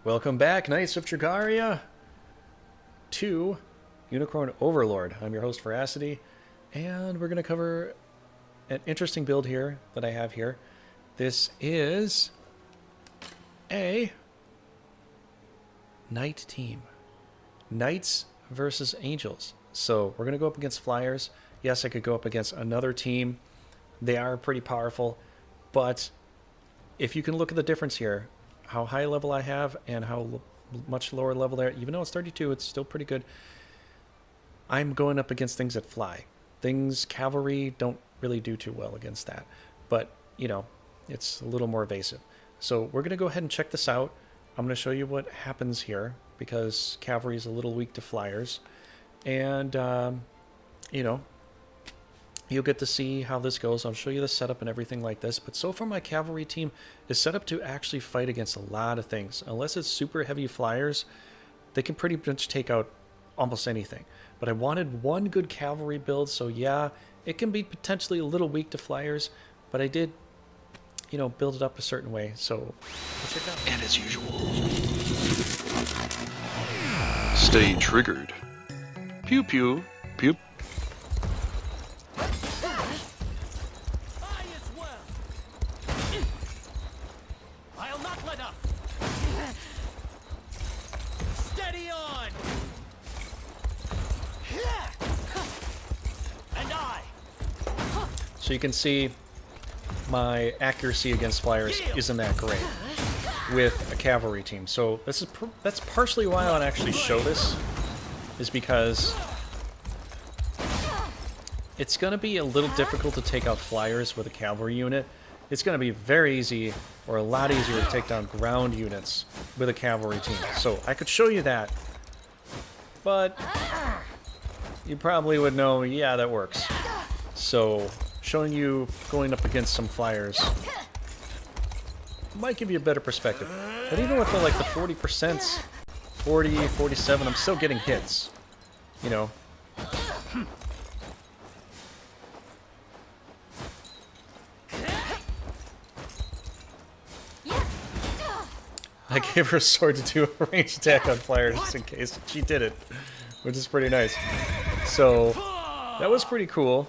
Welcome back, Knights of Trigaria, to Unicorn Overlord. I'm your host, Veracity, and we're going to cover an interesting build here that I have here. This is a Knight team. Knights versus Angels. So we're going to go up against Flyers. Yes, I could go up against another team. They are pretty powerful, but if you can look at the difference here, how high level I have and how much lower level there, even though it's 32, it's still pretty good. I'm going up against things that fly. Cavalry don't really do too well against that, but you know, it's a little more evasive. So we're going to go ahead and check this out. I'm going to show you what happens here because Cavalry is a little weak to Flyers, and you know, you'll get to see how this goes. I'll show you the setup and everything like this. But so far my Cavalry team is set up to actually fight against a lot of things. Unless it's super heavy Flyers, they can pretty much take out almost anything. But I wanted one good Cavalry build, so yeah, it can be potentially a little weak to Flyers, but I did, you know, build it up a certain way. So we'll check it out. And as usual, stay triggered. Pew pew pew. So you can see my accuracy against Flyers isn't that great with a Cavalry team. So that's partially why I want to actually show this, is because it's going to be a little difficult to take out Flyers with a Cavalry unit. It's going to be very easy, or a lot easier, to take down ground units with a Cavalry team. So I could show you that, but you probably would know, yeah, that works. So showing you going up against some Flyers might give you a better perspective. But even with the 40%, 40, 47, I'm still getting hits. You know. I gave her a sword to do a ranged attack on Flyers just in case she did it, which is pretty nice. So that was pretty cool.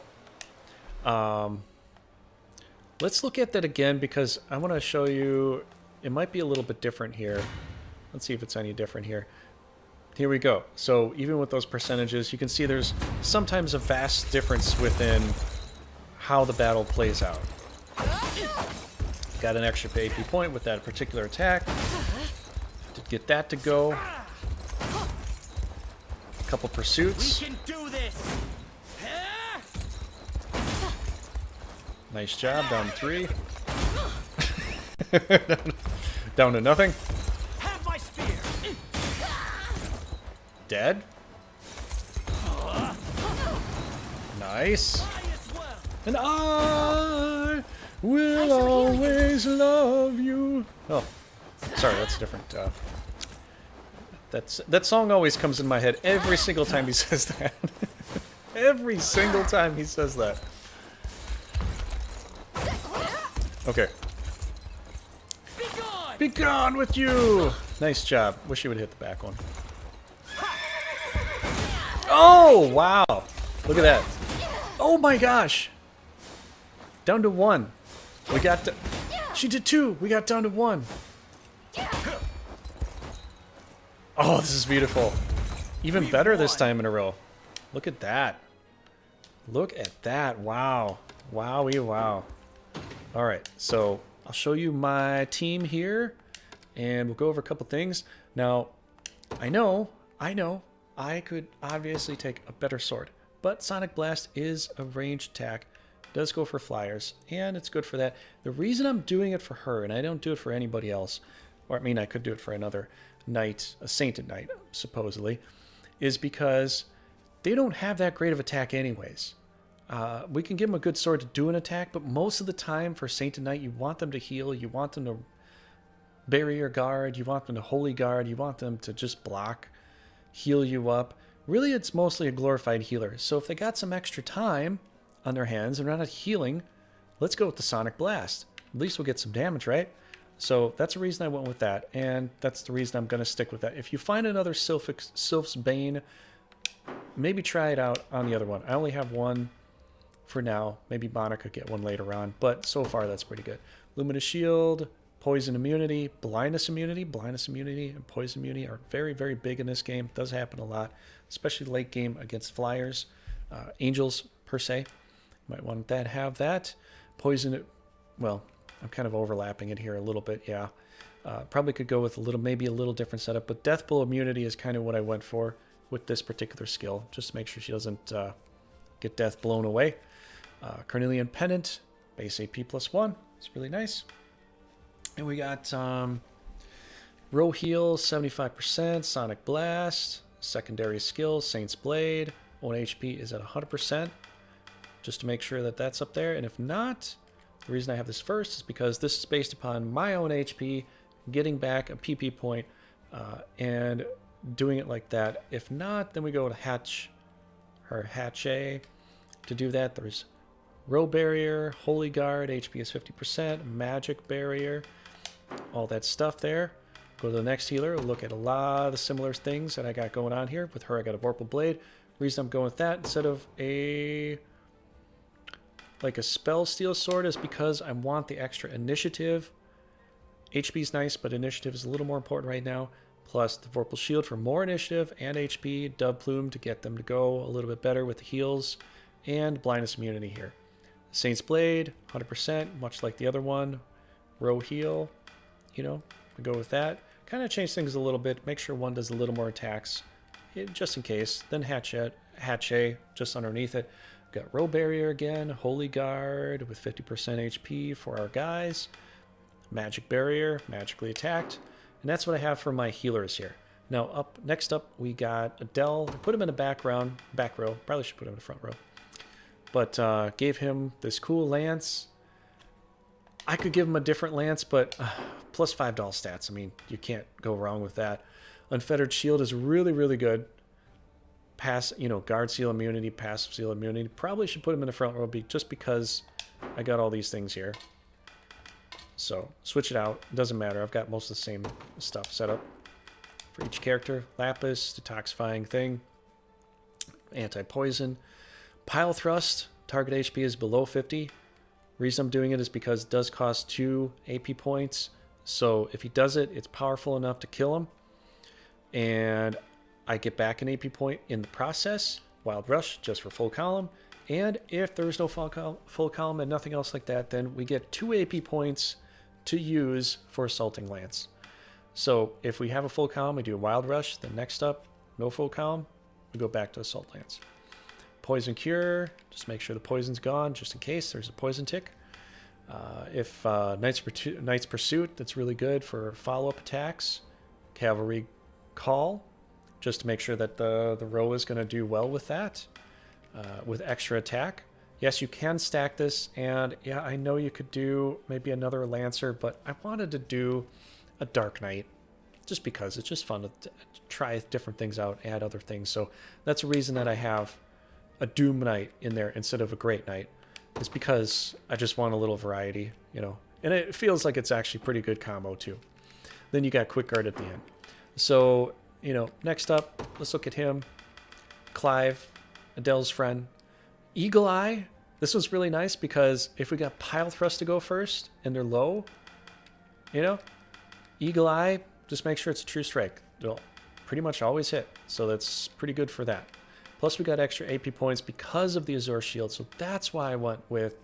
Let's look at that again because I want to show you, it might be a little bit different here. Let's see if it's any different here. Here we go. So even with those percentages, you can see there's sometimes a vast difference within how the battle plays out. Got an extra AP point with that particular attack. Did get that to go. A couple pursuits. We can do this. Nice job, down 3. Down to nothing. Have my spear. Dead. Nice. And I will always love you. Oh, sorry, that's different. That song always comes in my head every single time he says that. Every single time he says that. Okay. Be gone with you! Nice job. Wish you would hit the back one. Oh, wow. Look at that. Oh my gosh. Down to 1. We got to... She did 2. We got down to 1. Oh, this is beautiful. Even better this time in a row. Look at that. Look at that. Wow. Wowie wow. Alright, so I'll show you my team here, and we'll go over a couple things. Now, I know, I could obviously take a better sword, but Sonic Blast is a ranged attack, does go for Flyers, and it's good for that. The reason I'm doing it for her, and I don't do it for anybody else, or I mean I could do it for another knight, a Sainted Knight, supposedly, is because they don't have that great of attack anyways. We can give them a good sword to do an attack, but most of the time for Sainted Knight, you want them to heal, you want them to barrier guard, you want them to holy guard, you want them to just block, heal you up. Really, it's mostly a glorified healer. So if they got some extra time on their hands and they're not healing, let's go with the Sonic Blast. At least we'll get some damage, right? So that's the reason I went with that, and that's the reason I'm going to stick with that. If you find another Sylph's Bane, maybe try it out on the other one. I only have one for now. Maybe Bonner could get one later on, but so far that's pretty good. Luminous Shield, Poison Immunity, Blindness Immunity, and Poison Immunity are very, very big in this game. It does happen a lot, especially late game against Flyers. Angels, per se. Might want that, have that. Poison, well, I'm kind of overlapping it here a little bit, yeah. Probably could go with maybe a little different setup, but Death Blow Immunity is kind of what I went for with this particular skill, just to make sure she doesn't get death blown away. Carnelian Pendant, base AP +1. It's really nice. And we got Row Heal, 75%, Sonic Blast, secondary skill, Saint's Blade, own HP is at 100%, just to make sure that that's up there. And if not, the reason I have this first is because this is based upon my own HP, getting back a PP point, and doing it like that. If not, then we go to Hatche. To do that, there's Row Barrier, Holy Guard, HP is 50%, Magic Barrier, all that stuff there. Go to the next healer, look at a lot of the similar things that I got going on here. With her, I got a Vorpal Blade. Reason I'm going with that instead of a Spell Steel Sword is because I want the extra initiative. HP is nice, but initiative is a little more important right now. Plus the Vorpal Shield for more initiative and HP, Dove Plume to get them to go a little bit better with the heals, and Blindness Immunity here. Saint's Blade, 100%, much like the other one. Row Heal, we go with that. Kind of change things a little bit, make sure one does a little more attacks, just in case. Then Hatche, just underneath it. Got Row Barrier again, Holy Guard with 50% HP for our guys. Magic Barrier, magically attacked. And that's what I have for my healers here. Now, next up, we got Adele. I put him in the back row. Probably should put him in the front row. But gave him this cool lance. I could give him a different lance, but plus $5 stats. I mean, you can't go wrong with that. Unfettered Shield is really, really good. Guard Seal Immunity, Passive Seal Immunity. Probably should put him in the front row just because I got all these things here. So, switch it out. It doesn't matter. I've got most of the same stuff set up for each character. Lapis, Detoxifying Thing, Anti-Poison. Pile Thrust, target HP is below 50. Reason I'm doing it is because it does cost 2 AP points. So, if he does it, it's powerful enough to kill him. And I get back an AP point in the process. Wild Rush, just for full column. And if there is no full column and nothing else like that, then we get 2 AP points to use for Assaulting Lance. So if we have a full column, we do a Wild Rush. Then next up, no full column, we go back to Assault Lance. Poison Cure, just make sure the poison's gone, just in case there's a poison tick. If Knight's Pursuit, that's really good for follow-up attacks. Cavalry Call, just to make sure that the row is going to do well with that. With extra attack. Yes, you can stack this, and yeah, I know you could do maybe another Lancer, but I wanted to do a Dark Knight just because it's just fun to try different things out, add other things. So that's the reason that I have a Doom Knight in there instead of a Great Knight, is because I just want a little variety, and it feels like it's actually pretty good combo too. Then you got Quick Guard at the end. So, next up, let's look at him. Clive, Adele's friend. Eagle Eye. This was really nice because if we got Pile Thrust to go first and they're low, Eagle Eye, just make sure it's a true strike. It'll pretty much always hit. So that's pretty good for that. Plus we got extra AP points because of the Azure Shield. So that's why I went with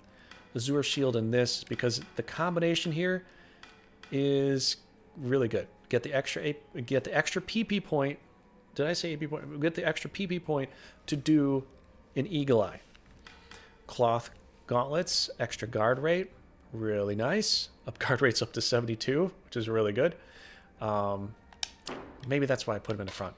Azure Shield in this, because the combination here is really good. Get the extra PP point. Did I say AP point? Get the extra PP point to do an Eagle Eye. Cloth Gauntlets, extra guard rate, really nice. Guard rate's up to 72, which is really good. Maybe that's why I put him in the front.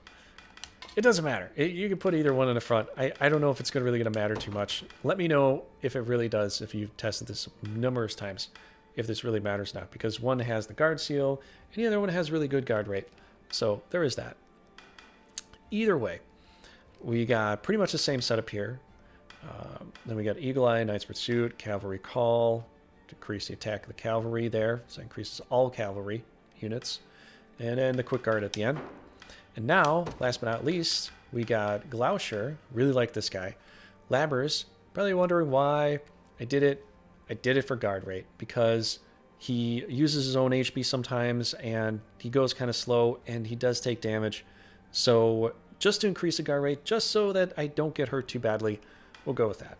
It doesn't matter. You can put either one in the front. I don't know if it's really going to matter too much. Let me know if it really does, if you've tested this numerous times, if this really matters now. Because one has the guard seal, and the other one has really good guard rate. So there is that. Either way, we got pretty much the same setup here. Then we got Eagle Eye, Knight's Pursuit, Cavalry Call, Decrease the attack of the cavalry there. So it increases all cavalry units. And then the quick guard at the end. And now, last but not least, we got Gloucester. Really like this guy. Labbers, probably wondering why I did it. I did it for guard rate because he uses his own HP sometimes and he goes kind of slow and he does take damage. So just to increase the guard rate, just so that I don't get hurt too badly, we'll go with that.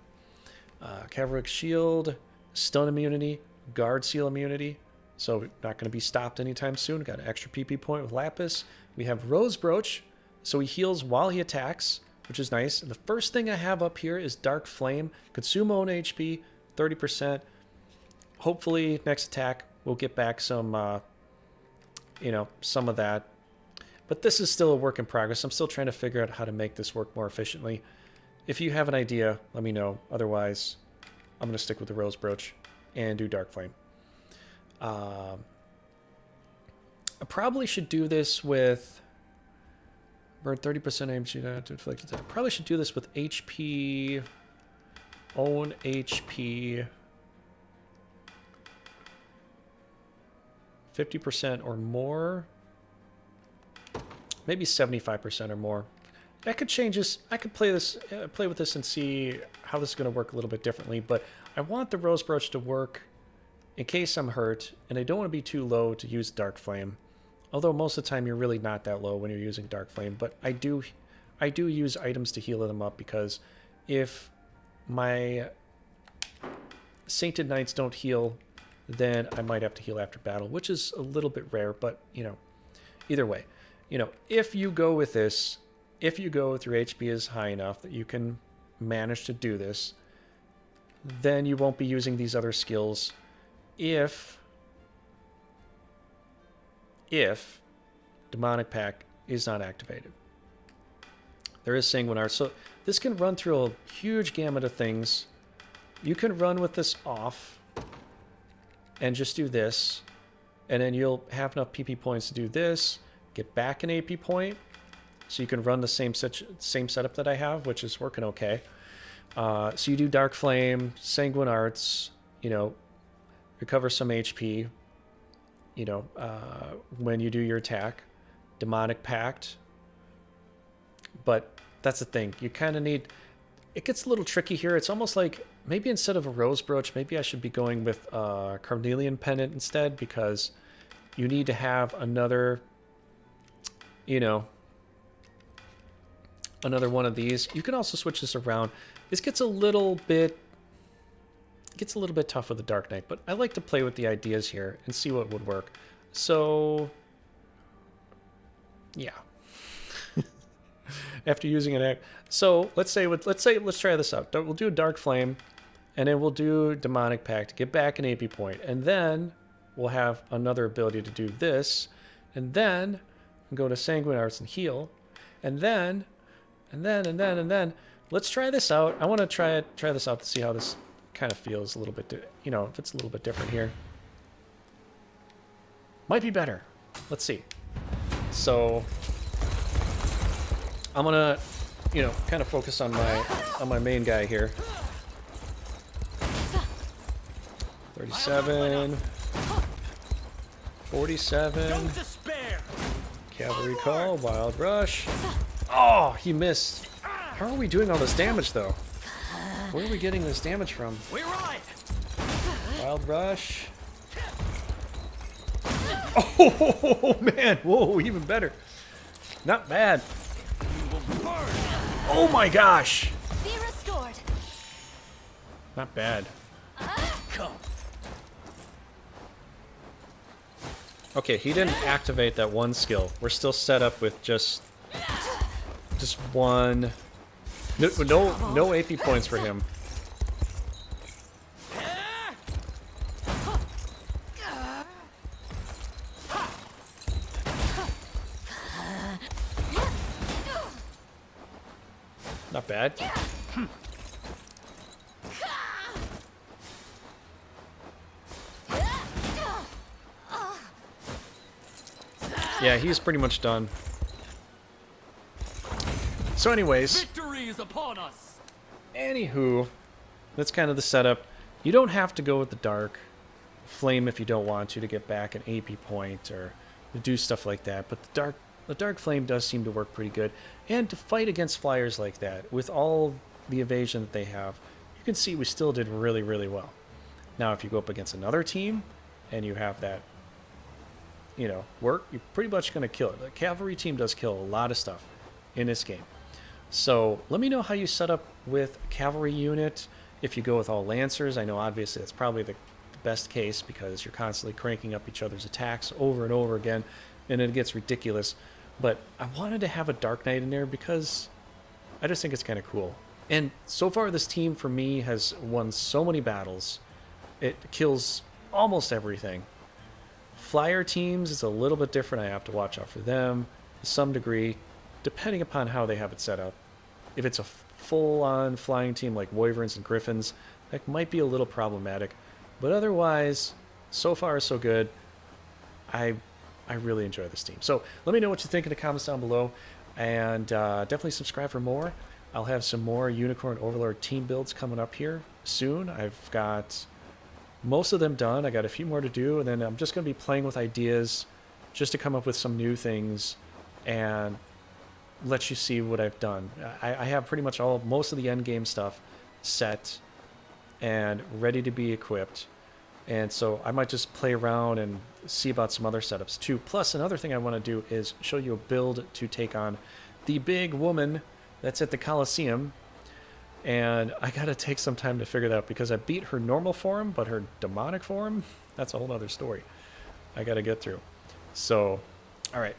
Cavalry shield, stun immunity, guard seal immunity. So not going to be stopped anytime soon. Got an extra PP point with Lapis. We have Rose Brooch, so he heals while he attacks, which is nice. And the first thing I have up here is Dark Flame. Consume own HP, 30%. Hopefully next attack we'll get back some, some of that. But this is still a work in progress. I'm still trying to figure out how to make this work more efficiently. If you have an idea, let me know. Otherwise, I'm going to stick with the Rose Brooch and do Dark Flame. I probably should do this with burn 30% aim to inflict attack. Probably should do this with HP, own HP, 50% or more. Maybe 75% or more. That could change this. I could play with this and see how this is going to work a little bit differently. But I want the Rose Brooch to work in case I'm hurt, and I don't want to be too low to use Dark Flame. Although most of the time you're really not that low when you're using Dark Flame. But I do use items to heal them up because if my Sainted Knights don't heal, then I might have to heal after battle, which is a little bit rare. But either way, if you go with this. If you go with your HP is high enough that you can manage to do this, then you won't be using these other skills if Demonic Pact is not activated. There is Sanguine Art. So this can run through a huge gamut of things. You can run with this off and just do this, and then you'll have enough PP points to do this, get back an AP point, so you can run the same setup that I have, which is working okay. So you do Dark Flame, Sanguine Arts, recover some HP, when you do your attack. Demonic Pact. But that's the thing. You kind of need... It gets a little tricky here. It's almost like maybe instead of a Rose Brooch, maybe I should be going with Carnelian Pendant instead, because you need to have another, another one of these. You can also switch this around. This gets a little bit tough with the Dark Knight, but I like to play with the ideas here and see what would work. So yeah. After using an act, so let's try this out. We'll do Dark Flame, and then we'll do Demonic Pact to get back an AP point, and then we'll have another ability to do this, and then go to Sanguine Arts and heal, and then let's try this out. I want to try this out to see how this kind of feels a little bit, if it's a little bit different here. Might be better. Let's see. So I'm gonna, kind of focus on my main guy here. 37, 47. Don't despair. Cavalry Call, Wild Rush. Oh, he missed. How are we doing all this damage, though? Where are we getting this damage from? We're right. Wild Rush. Oh, man. Whoa, even better. Not bad. Oh, my gosh. Be restored. Not bad. Come. Okay, he didn't activate that one skill. We're still set up with just one. No AP points for him. Not bad. Yeah, he's pretty much done. So anyways, Victory is upon us. anywho, that's kind of the setup. You don't have to go with the dark. flame if you don't want to get back an AP point or to do stuff like that. But the dark flame does seem to work pretty good. And to fight against flyers like that, with all the evasion that they have, you can see we still did really, really well. Now, if you go up against another team and you have that, you know, work, you're pretty much going to kill it. The cavalry team does kill a lot of stuff in this game. So let me know how you set up with a cavalry unit. If you go with all lancers, I know obviously that's probably the best case because you're constantly cranking up each other's attacks over and over again, and it gets ridiculous. But I wanted to have a Dark Knight in there because I just think it's kind of cool. And so far, this team for me has won so many battles. It kills almost everything. Flyer teams is a little bit different. I have to watch out for them to some degree, depending upon how they have it set up. If it's a full-on flying team like Wyverns and Griffins, that might be a little problematic. But otherwise, so far so good. I really enjoy this team. So let me know what you think in the comments down below, and definitely subscribe for more. I'll have some more Unicorn Overlord team builds coming up here soon. I've got most of them done. I got a few more to do, and then I'm just going to be playing with ideas just to come up with some new things and let you see what I've done. I have pretty much most of the end game stuff set and ready to be equipped, and so I might just play around and see about some other setups too. Plus, another thing I want to do is show you a build to take on the big woman that's at the Coliseum, and I gotta take some time to figure that out because I beat her normal form, but her demonic form, that's a whole other story I gotta get through. So, alright,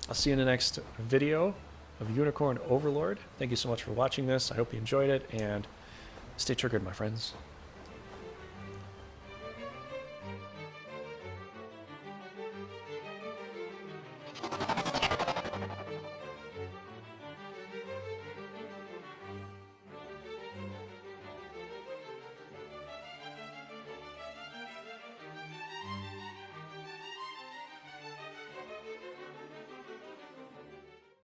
I'll see you in the next video of Unicorn Overlord. Thank you so much for watching this. I hope you enjoyed it, and stay triggered, my friends.